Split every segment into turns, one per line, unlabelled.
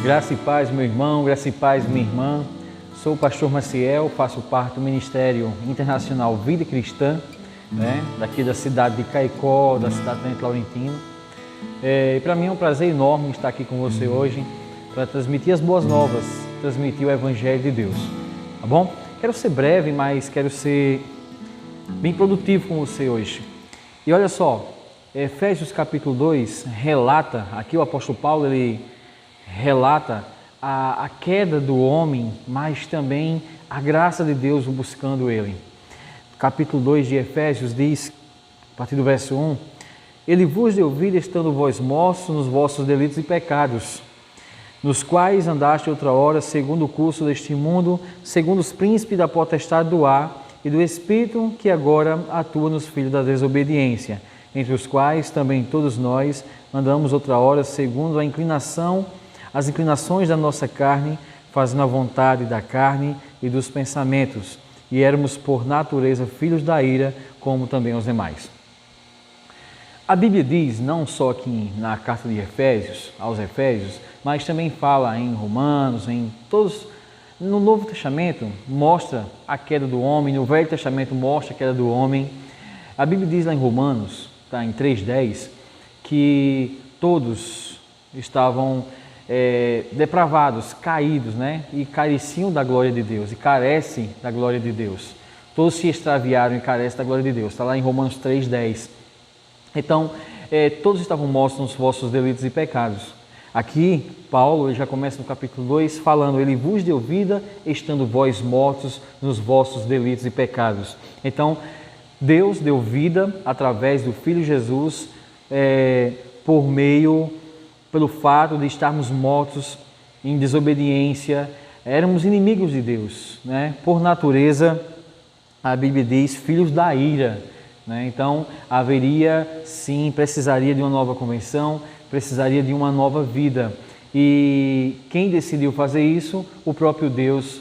Graça e paz, meu irmão, graça e paz, minha irmã. Sou o pastor Maciel, faço parte do Ministério Internacional Vida Cristã, daqui da cidade de Caicó, da cidade de Laurentino. E para mim é um prazer enorme estar aqui com você hoje para transmitir as boas novas, transmitir o Evangelho de Deus, tá bom? Quero ser breve, mas quero ser bem produtivo com você hoje. E olha só, Efésios capítulo 2 relata, aqui o apóstolo Paulo, ele relata a queda do homem, mas também a graça de Deus buscando ele. Capítulo 2 de Efésios diz, a partir do verso 1, Ele vos deu vida estando vós mortos nos vossos delitos e pecados, nos quais andaste outra hora, segundo o curso deste mundo, segundo os príncipes da potestade do ar e do Espírito que agora atua nos filhos da desobediência, entre os quais também todos nós andamos outra hora, segundo as inclinações da nossa carne, fazendo a vontade da carne e dos pensamentos, e éramos por natureza filhos da ira, como também os demais. A Bíblia diz, não só aqui na carta de Efésios, aos Efésios, mas também fala em Romanos, no Novo Testamento mostra a queda do homem, no Velho Testamento mostra a queda do homem. A Bíblia diz lá em Romanos, em 3,10, que todos estavam depravados, caídos, e careciam da glória de Deus, e carecem da glória de Deus. Todos se extraviaram e carecem da glória de Deus. Está lá em Romanos 3,10. Então, todos estavam mortos nos vossos delitos e pecados. Aqui, Paulo ele já começa no capítulo 2 falando, Ele vos deu vida, estando vós mortos nos vossos delitos e pecados. Então, Deus deu vida através do Filho Jesus, pelo fato de estarmos mortos em desobediência, éramos inimigos de Deus, Por natureza, a Bíblia diz, filhos da ira, Então, precisaria de uma nova convenção, precisaria de uma nova vida. E quem decidiu fazer isso? O próprio Deus,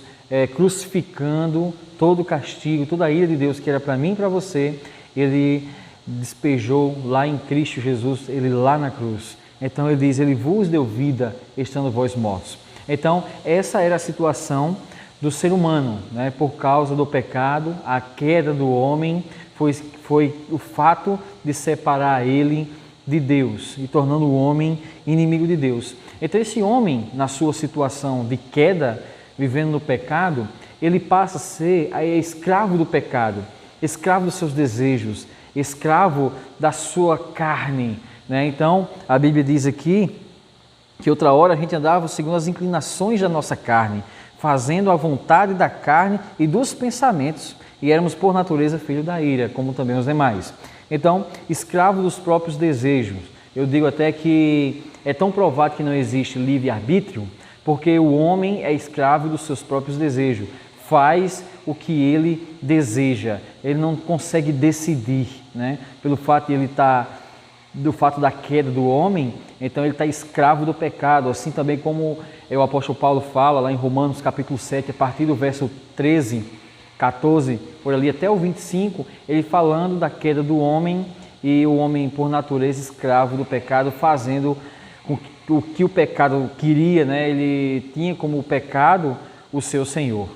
crucificando todo o castigo, toda a ira de Deus que era para mim e para você, Ele despejou lá em Cristo Jesus, Ele lá na cruz. Então ele diz, Ele vos deu vida, estando vós mortos. Então essa era a situação do ser humano, por causa do pecado, a queda do homem foi o fato de separar ele de Deus e tornando o homem inimigo de Deus. Então esse homem, na sua situação de queda, vivendo no pecado, ele passa a ser escravo do pecado, escravo dos seus desejos, escravo da sua carne. Então, a Bíblia diz aqui que outra hora a gente andava segundo as inclinações da nossa carne, fazendo a vontade da carne e dos pensamentos, e éramos por natureza filhos da ira, como também os demais. Então, escravo dos próprios desejos. Eu digo até que é tão provado que não existe livre-arbítrio, porque o homem é escravo dos seus próprios desejos, faz o que ele deseja, ele não consegue decidir, pelo fato de ele estar... do fato da queda do homem, então ele está escravo do pecado, assim também como o apóstolo Paulo fala lá em Romanos capítulo 7, a partir do verso 13, 14, por ali até o 25, ele falando da queda do homem e o homem por natureza escravo do pecado, fazendo o que o pecado queria, ele tinha como pecado o seu Senhor.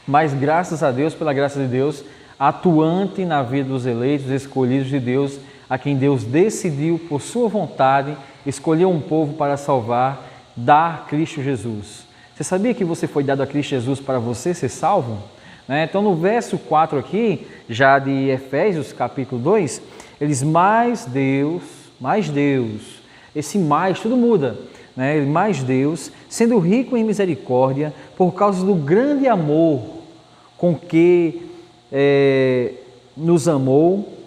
Mas graças a Deus, pela graça de Deus, atuante na vida dos eleitos, escolhidos de Deus, a quem Deus decidiu, por sua vontade, escolher um povo para salvar, dar Cristo Jesus. Você sabia que você foi dado a Cristo Jesus para você ser salvo? Então, no verso 4 aqui, já de Efésios, capítulo 2, eles, mais Deus, esse mais, tudo muda, mais Deus, sendo rico em misericórdia, por causa do grande amor com que nos amou,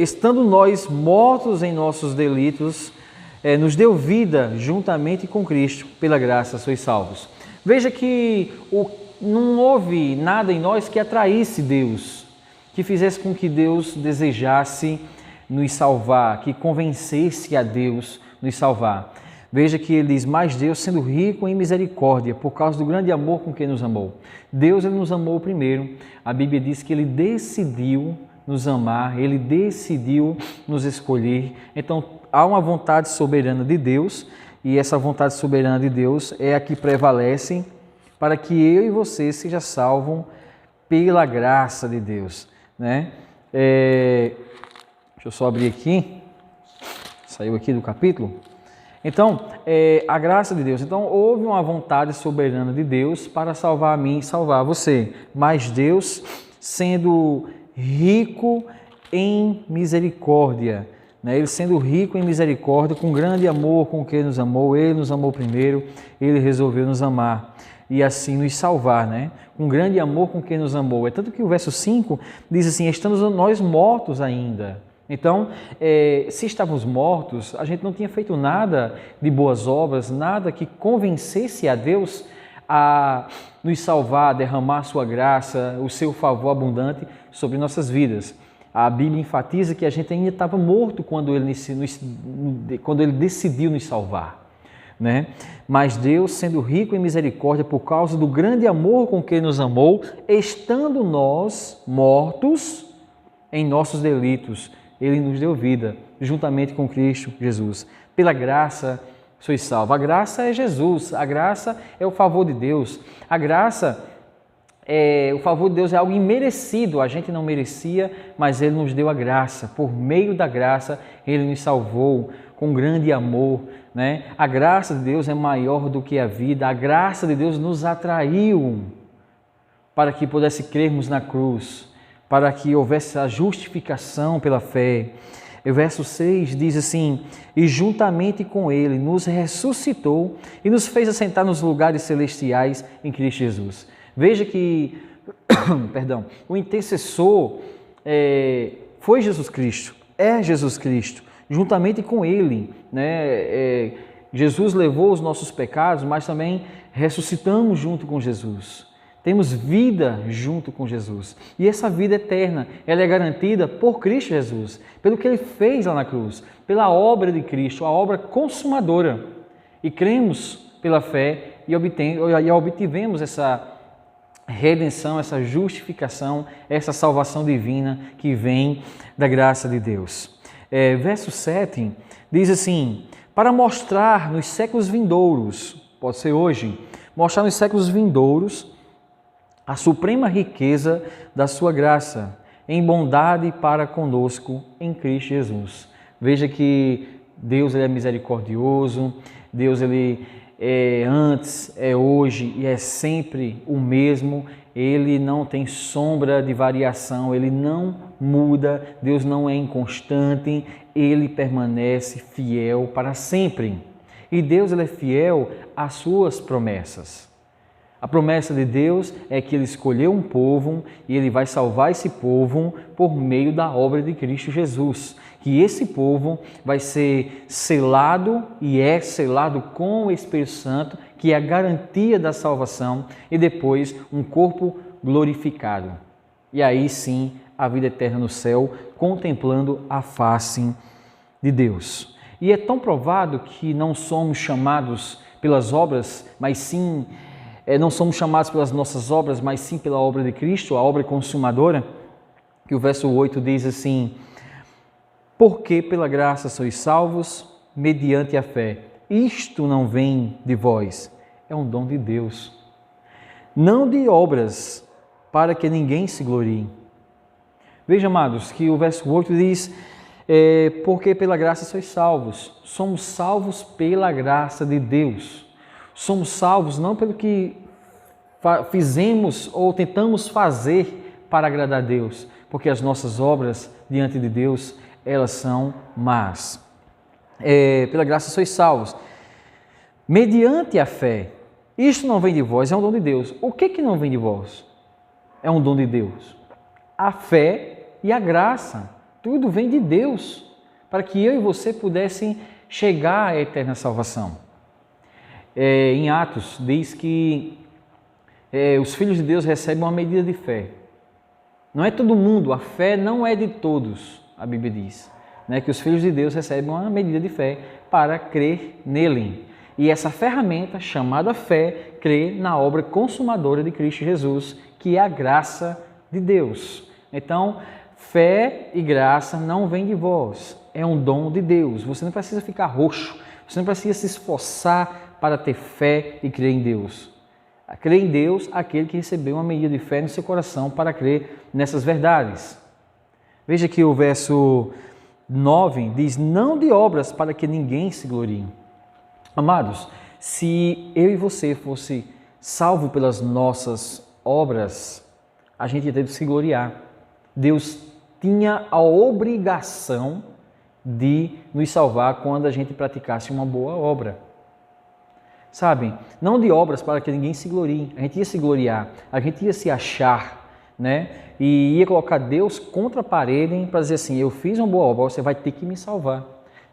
estando nós mortos em nossos delitos, nos deu vida juntamente com Cristo, pela graça sois salvos. Veja que não houve nada em nós que atraísse Deus, que fizesse com que Deus desejasse nos salvar, que convencesse a Deus nos salvar. Veja que ele diz, mas Deus sendo rico em misericórdia, por causa do grande amor com que nos amou. Deus ele nos amou primeiro. A Bíblia diz que ele decidiu nos amar, Ele decidiu nos escolher. Então, há uma vontade soberana de Deus, e essa vontade soberana de Deus é a que prevalece para que eu e você sejam salvos pela graça de Deus, né? Deixa eu só abrir aqui, saiu aqui do capítulo. Então, a graça de Deus. Então, houve uma vontade soberana de Deus para salvar a mim e salvar você. Mas Deus, sendo rico em misericórdia, né? Ele sendo rico em misericórdia, com grande amor com que Ele nos amou, Ele nos amou primeiro, Ele resolveu nos amar e assim nos salvar, né? Com grande amor com que nos amou. É tanto que o verso 5 diz assim, estamos nós mortos ainda. Então, se estávamos mortos, a gente não tinha feito nada de boas obras, nada que convencesse a Deus a nos salvar, a derramar a sua graça, o seu favor abundante sobre nossas vidas. A Bíblia enfatiza que a gente ainda estava morto quando Ele decidiu nos salvar, né? Mas Deus, sendo rico em misericórdia, por causa do grande amor com que Ele nos amou, estando nós mortos em nossos delitos, Ele nos deu vida, juntamente com Cristo Jesus. Pela graça sois salvos. A graça é Jesus, a graça é o favor de Deus. A graça, o favor de Deus é algo imerecido, a gente não merecia, mas Ele nos deu a graça. Por meio da graça, Ele nos salvou com grande amor, né? A graça de Deus é maior do que a vida, a graça de Deus nos atraiu para que pudesse crermos na cruz, para que houvesse a justificação pela fé. O verso 6 diz assim, e juntamente com Ele nos ressuscitou e nos fez assentar nos lugares celestiais em Cristo Jesus. Veja que, o intercessor foi Jesus Cristo, é Jesus Cristo, juntamente com Ele, né? Jesus levou os nossos pecados, mas também ressuscitamos junto com Jesus. Temos vida junto com Jesus. E essa vida eterna, ela é garantida por Cristo Jesus, pelo que Ele fez lá na cruz, pela obra de Cristo, a obra consumadora. E cremos pela fé e obtivemos essa redenção, essa justificação, essa salvação divina que vem da graça de Deus. Verso 7 diz assim, para mostrar nos séculos vindouros, pode ser hoje, mostrar nos séculos vindouros a suprema riqueza da sua graça, em bondade para conosco em Cristo Jesus. Veja que Deus ele é misericordioso, Deus ele é antes, é hoje e é sempre o mesmo. Ele não tem sombra de variação, Ele não muda, Deus não é inconstante, Ele permanece fiel para sempre. E Deus ele é fiel às suas promessas. A promessa de Deus é que Ele escolheu um povo e Ele vai salvar esse povo por meio da obra de Cristo Jesus. Que esse povo vai ser selado e é selado com o Espírito Santo, que é a garantia da salvação, e depois um corpo glorificado. E aí sim, a vida eterna no céu, contemplando a face de Deus. E é tão provado que não somos chamados pelas obras, mas sim... não somos chamados pelas nossas obras, mas sim pela obra de Cristo, a obra consumadora, que o verso 8 diz assim, porque pela graça sois salvos, mediante a fé. Isto não vem de vós, é um dom de Deus. Não de obras, para que ninguém se glorie. Veja, amados, que o verso 8 diz, porque pela graça sois salvos. Somos salvos pela graça de Deus. Somos salvos não pelo que fizemos ou tentamos fazer para agradar a Deus, porque as nossas obras diante de Deus, elas são más. Pela graça sois salvos, mediante a fé. Isto não vem de vós, é um dom de Deus. O que não vem de vós? É um dom de Deus. A fé e a graça, tudo vem de Deus, para que eu e você pudessem chegar à eterna salvação. Em Atos, diz que os filhos de Deus recebem uma medida de fé. Não é todo mundo, a fé não é de todos, a Bíblia diz, né? Que os filhos de Deus recebem uma medida de fé para crer nele. E essa ferramenta, chamada fé, crê na obra consumadora de Cristo Jesus, que é a graça de Deus. Então, Fé e graça não vem de vós, é um dom de Deus. Você não precisa ficar roxo, você não precisa se esforçar para ter fé e crer em Deus. Crer em Deus, aquele que recebeu uma medida de fé no seu coração para crer nessas verdades. Veja que o verso 9 diz, não de obras para que ninguém se glorie. Amados, se eu e você fosse salvo pelas nossas obras, a gente ia ter de se gloriar. Deus tinha a obrigação de nos salvar quando a gente praticasse uma boa obra. Sabe? Não de obras para que ninguém se glorie. A gente ia se gloriar, a gente ia se achar, né? E ia colocar Deus contra a parede para dizer assim, eu fiz uma boa obra, você vai ter que me salvar.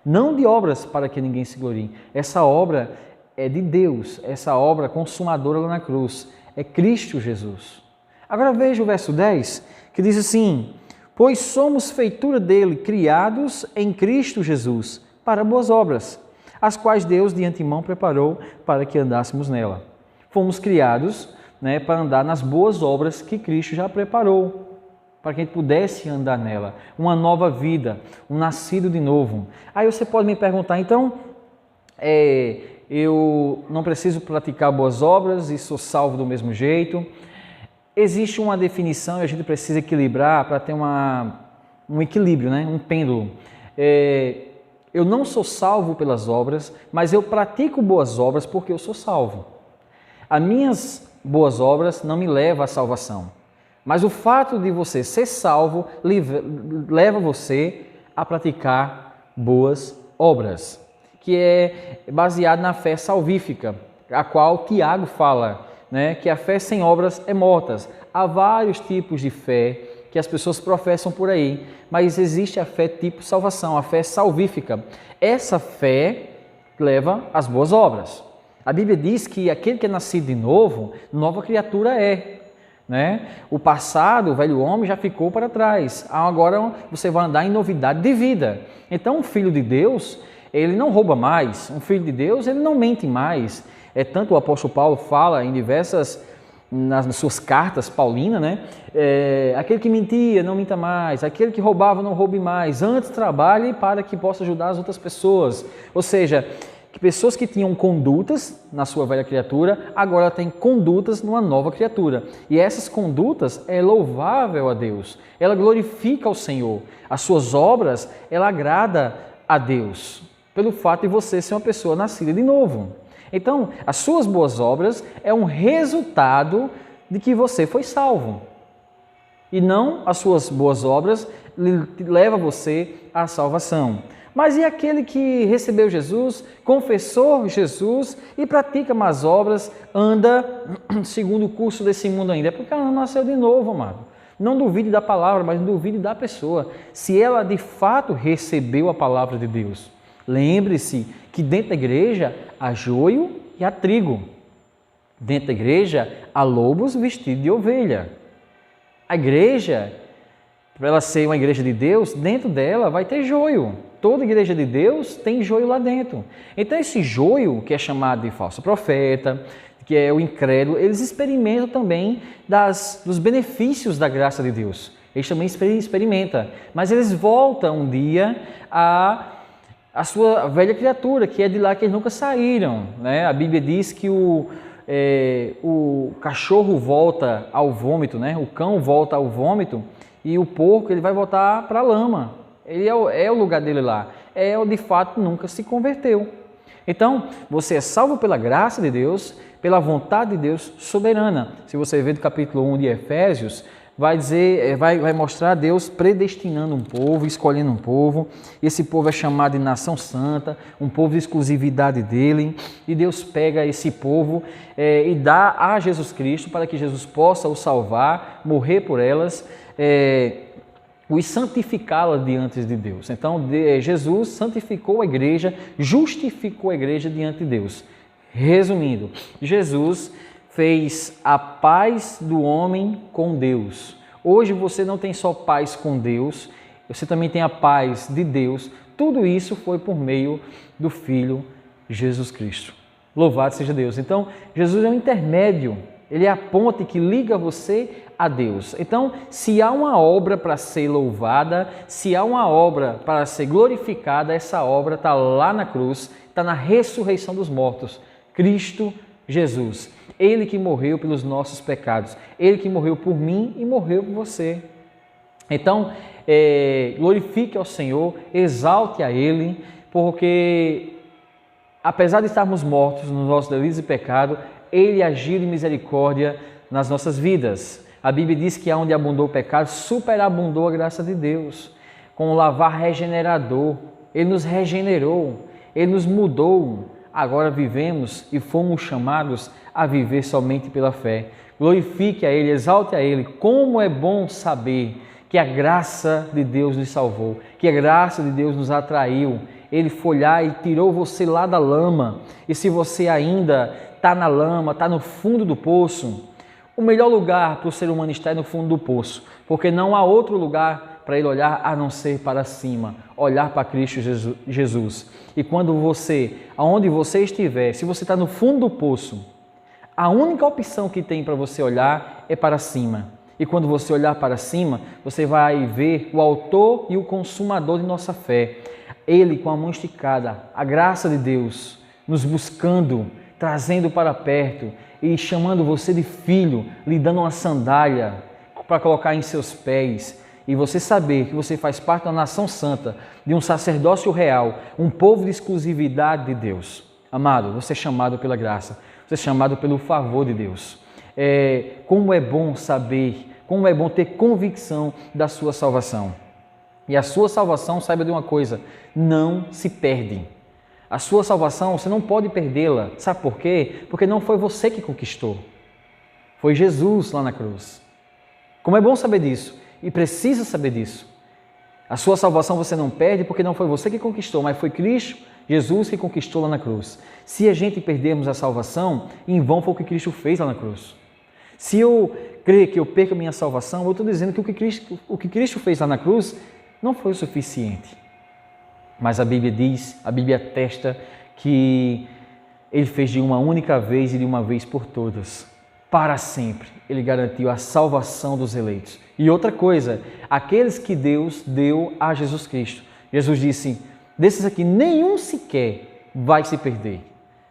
Não de obras para que ninguém se glorie. Essa obra é de Deus, essa obra consumadora lá na cruz. É Cristo Jesus. Agora veja o verso 10, que diz assim, pois somos feitura dele, criados em Cristo Jesus, para boas obras, as quais Deus de antemão preparou para que andássemos nela. Fomos criados, né, para andar nas boas obras que Cristo já preparou, para que a gente pudesse andar nela. Uma nova vida, um nascido de novo. Aí você pode me perguntar, então, eu não preciso praticar boas obras e sou salvo do mesmo jeito? Existe uma definição e a gente precisa equilibrar para ter um equilíbrio, né? Um pêndulo. Eu não sou salvo pelas obras, mas eu pratico boas obras porque eu sou salvo. As minhas boas obras não me levam à salvação, mas o fato de você ser salvo leva você a praticar boas obras, que é baseado na fé salvífica, a qual Tiago fala, né, que a fé sem obras é morta. Há vários tipos de fé que as pessoas professam por aí, mas existe a fé tipo salvação, a fé salvífica. Essa fé leva às boas obras. A Bíblia diz que aquele que é nascido de novo, nova criatura é. Né? O passado, o velho homem, já ficou para trás. Agora você vai andar em novidade de vida. Então, um filho de Deus, ele não rouba mais. Um filho de Deus, ele não mente mais. Tanto o apóstolo Paulo fala em nas suas cartas paulinas, né? Aquele que mentia, não minta mais. Aquele que roubava, não roube mais. Antes trabalhe para que possa ajudar as outras pessoas. Ou seja, que pessoas que tinham condutas na sua velha criatura, agora têm condutas numa nova criatura. E essas condutas é louvável a Deus. Ela glorifica ao Senhor. As suas obras, ela agrada a Deus. Pelo fato de você ser uma pessoa nascida de novo. Então, as suas boas obras é um resultado de que você foi salvo. E não as suas boas obras levam você à salvação. Mas e aquele que recebeu Jesus, confessou Jesus e pratica más obras, anda segundo o curso desse mundo ainda? É porque ela não nasceu de novo, amado. Não duvide da palavra, mas duvide da pessoa. Se ela de fato recebeu a palavra de Deus. Lembre-se que dentro da igreja há joio e há trigo. Dentro da igreja há lobos vestidos de ovelha. A igreja, para ela ser uma igreja de Deus, dentro dela vai ter joio. Toda igreja de Deus tem joio lá dentro. Então esse joio, que é chamado de falso profeta, que é o incrédulo, eles experimentam também dos benefícios da graça de Deus. Eles também experimentam, mas eles voltam um dia a sua velha criatura, que é de lá que eles nunca saíram. Né? A Bíblia diz que o cachorro volta ao vômito, né? O cão volta ao vômito e o porco ele vai voltar para a lama. Ele é o lugar dele lá. De fato, nunca se converteu. Então, você é salvo pela graça de Deus, pela vontade de Deus soberana. Se você ver do capítulo 1 de Efésios, vai mostrar Deus predestinando um povo, escolhendo um povo. Esse povo é chamado de nação santa, um povo de exclusividade dele. E Deus pega esse povo e dá a Jesus Cristo para que Jesus possa o salvar, morrer por elas, os santificá-la diante de Deus. Então, Jesus santificou a igreja, justificou a igreja diante de Deus. Resumindo, Jesus fez a paz do homem com Deus. Hoje você não tem só paz com Deus, você também tem a paz de Deus. Tudo isso foi por meio do Filho Jesus Cristo. Louvado seja Deus. Então, Jesus é um intermédio. Ele é a ponte que liga você a Deus. Então, se há uma obra para ser louvada, se há uma obra para ser glorificada, essa obra está lá na cruz, está na ressurreição dos mortos. Cristo Jesus. Ele que morreu pelos nossos pecados. Ele que morreu por mim e morreu por você. Então, glorifique ao Senhor, exalte a Ele, porque apesar de estarmos mortos nos nossos delitos e pecado, Ele agiu em misericórdia nas nossas vidas. A Bíblia diz que onde abundou o pecado, superabundou a graça de Deus. Com o lavar regenerador, Ele nos regenerou, Ele nos mudou. Agora vivemos e fomos chamados a viver somente pela fé. Glorifique a Ele, exalte a Ele. Como é bom saber que a graça de Deus nos salvou, que a graça de Deus nos atraiu. Ele foi lá e tirou você lá da lama. E se você ainda está na lama, está no fundo do poço, o melhor lugar para o ser humano estar é no fundo do poço, porque não há outro lugar para ele olhar a não ser para cima, olhar para Cristo Jesus. E quando você, aonde você estiver, se você está no fundo do poço, a única opção que tem para você olhar é para cima. E quando você olhar para cima, você vai ver o autor e o consumador de nossa fé. Ele com a mão esticada, a graça de Deus, nos buscando, trazendo para perto e chamando você de filho, lhe dando uma sandália para colocar em seus pés. E você saber que você faz parte da nação santa, de um sacerdócio real, um povo de exclusividade de Deus. Amado, você é chamado pela graça, você é chamado pelo favor de Deus. Como é bom saber, como é bom ter convicção da sua salvação. E a sua salvação, saiba de uma coisa, não se perde. A sua salvação, você não pode perdê-la. Sabe por quê? Porque não foi você que conquistou. Foi Jesus lá na cruz. Como é bom saber disso. E precisa saber disso. A sua salvação você não perde porque não foi você que conquistou, mas foi Cristo, Jesus, que conquistou lá na cruz. Se a gente perdermos a salvação, em vão foi o que Cristo fez lá na cruz. Se eu crer que eu perco a minha salvação, eu estou dizendo que o que Cristo fez lá na cruz não foi o suficiente. Mas a Bíblia diz, a Bíblia atesta que Ele fez de uma única vez e de uma vez por todas. Para sempre, Ele garantiu a salvação dos eleitos. E outra coisa, aqueles que Deus deu a Jesus Cristo. Jesus disse, desses aqui, nenhum sequer vai se perder.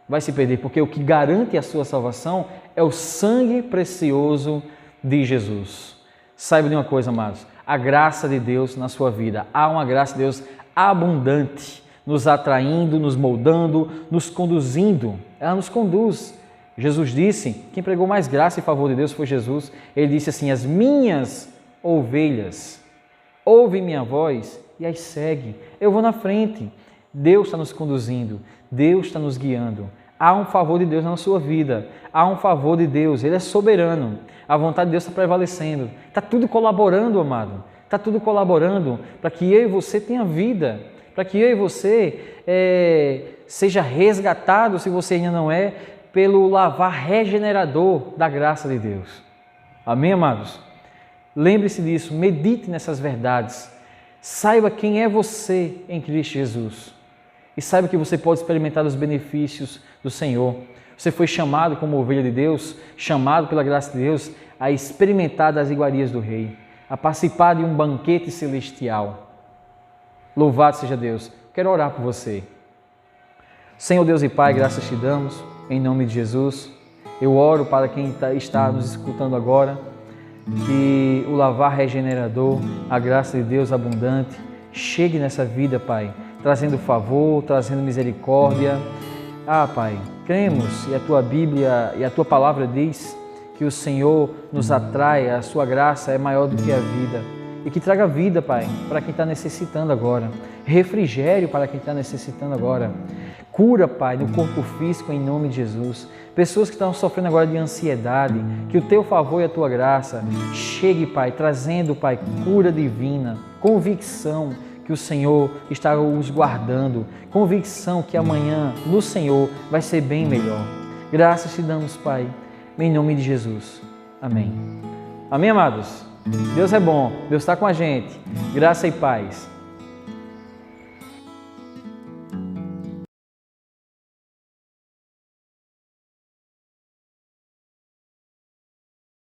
Vai se perder, porque o que garante a sua salvação é o sangue precioso de Jesus. Saiba de uma coisa, amados, a graça de Deus na sua vida. Há uma graça de Deus abundante, nos atraindo, nos moldando, nos conduzindo. Ela nos conduz. Jesus disse, quem pregou mais graça e favor de Deus foi Jesus. Ele disse assim, as minhas ovelhas ouvem minha voz e as seguem. Eu vou na frente. Deus está nos conduzindo, Deus está nos guiando. Há um favor de Deus na sua vida, há um favor de Deus, Ele é soberano. A vontade de Deus está prevalecendo. Está tudo colaborando, amado. Está tudo colaborando para que eu e você tenha vida, para que eu e você seja resgatado, se você ainda não é, pelo lavar regenerador da graça de Deus. Amém, amados? Lembre-se disso, medite nessas verdades. Saiba quem é você em Cristo Jesus. E saiba que você pode experimentar os benefícios do Senhor. Você foi chamado como ovelha de Deus, chamado pela graça de Deus, a experimentar das iguarias do Rei, a participar de um banquete celestial. Louvado seja Deus. Quero orar por você. Senhor Deus e Pai, graças te damos, em nome de Jesus. Eu oro para quem está nos escutando agora, que o lavar regenerador, a graça de Deus abundante, chegue nessa vida, Pai, trazendo favor, trazendo misericórdia. Pai, cremos e a Tua Bíblia e a Tua Palavra diz que o Senhor nos atrai, a Sua graça é maior do que a vida. E que traga vida, Pai, para quem está necessitando agora. Refrigério para quem está necessitando agora. Cura, Pai, no corpo físico em nome de Jesus. Pessoas que estão sofrendo agora de ansiedade, que o Teu favor e a Tua graça chegue, Pai, trazendo, Pai, cura divina, convicção que o Senhor está os guardando, convicção que amanhã no Senhor vai ser bem melhor. Graças te damos, Pai, em nome de Jesus. Amém. Amém, amados? Deus é bom, Deus está com a gente. Graça e paz.